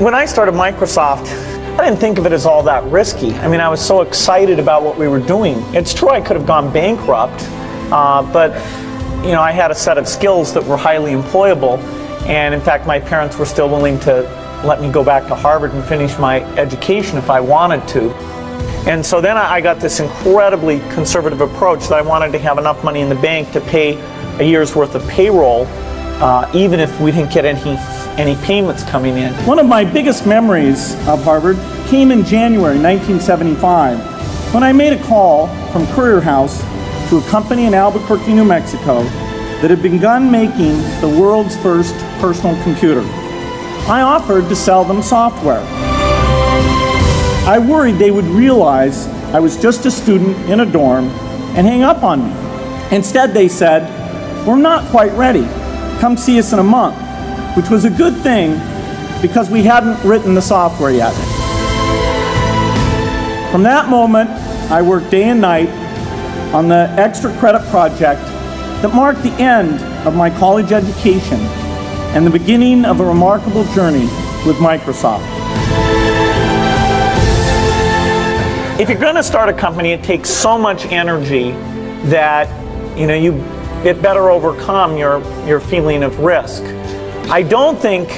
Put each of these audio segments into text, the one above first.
When I started Microsoft, I didn't think of it as all that risky. I mean, I was so excited about what we were doing. It's true I could have gone bankrupt, but you know, I had a set of skills that were highly employable, and in fact, my parents were still willing to let me go back to Harvard and finish my education if I wanted to. And so then I got this incredibly conservative approach that I wanted to have enough money in the bank to pay a year's worth of payroll, even if we didn't get any payments coming in. One of my biggest memories of Harvard came in January 1975 when I made a call from Courier House to a company in Albuquerque, New Mexico that had begun making the world's first personal computer. I offered to sell them software. I worried they would realize I was just a student in a dorm and hang up on me. Instead, they said, "We're not quite ready. Come see us in a month," which was a good thing because we hadn't written the software yet. From that moment, I worked day and night on the extra credit project that marked the end of my college education and the beginning of a remarkable journey with Microsoft. If you're going to start a company, it takes so much energy that it better overcome your feeling of risk. I don't think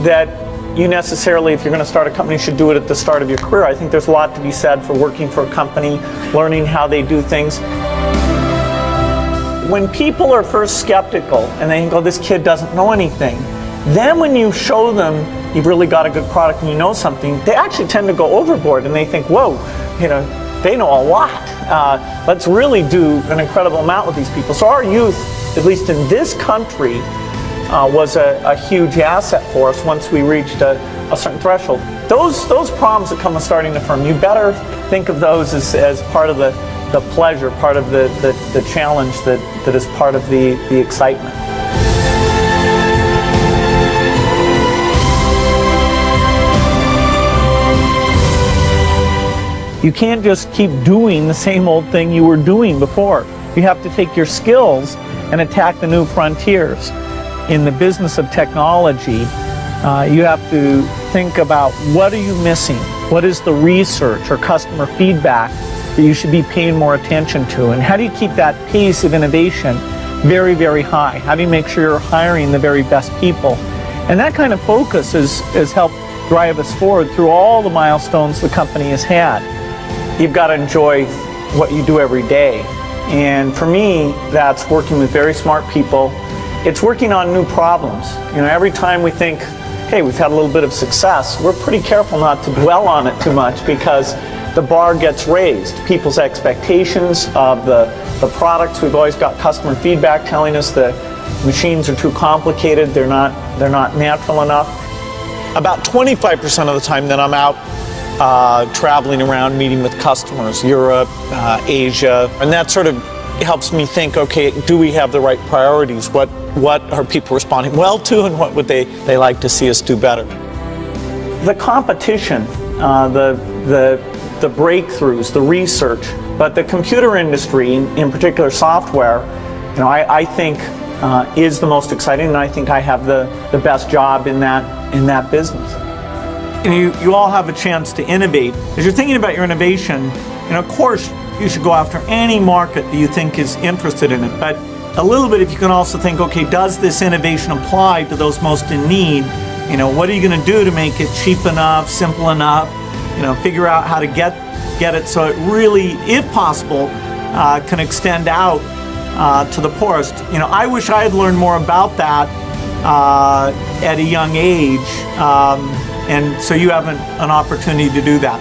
that you necessarily, if you're going to start a company, should do it at the start of your career. I think there's a lot to be said for working for a company, learning how they do things. When people are first skeptical and they think, "Oh, this kid doesn't know anything," then when you show them you've really got a good product and you know something, they actually tend to go overboard and they think, "Whoa, they know a lot. Let's really do an incredible amount with these people." So our youth, at least in this country, was a huge asset for us once we reached a certain threshold. Those problems that come with starting a firm, you better think of those as part of the pleasure, part of the challenge that is part of the excitement. You can't just keep doing the same old thing you were doing before. You have to take your skills and attack the new frontiers. In the business of technology, you have to think about what are you missing? What is the research or customer feedback that you should be paying more attention to? And how do you keep that pace of innovation very, very high? How do you make sure you're hiring the very best people? And that kind of focus has helped drive us forward through all the milestones the company has had. You've got to enjoy what you do every day. And for me, that's working with very smart people. It's working on new problems. Every time we think, hey, we've had a little bit of success, we're pretty careful not to dwell on it too much because the bar gets raised. People's expectations of the products, we've always got customer feedback telling us the machines are too complicated, they're not natural enough. About 25% of the time that I'm out traveling around meeting with customers, Europe, Asia, and that sort of helps me think, okay, do we have the right priorities? What are people responding well to, and what would they like to see us do better? The competition, the breakthroughs, the research, but the computer industry, in particular software, I think is the most exciting, and I think I have the best job in that business. You all have a chance to innovate. As you're thinking about your innovation, of course, you should go after any market that you think is interested in it. But a little bit, if you can also think, okay, does this innovation apply to those most in need? What are you going to do to make it cheap enough, simple enough? Figure out how to get it so it really, if possible, can extend out to the poorest. I wish I had learned more about that at a young age. And so you have an opportunity to do that.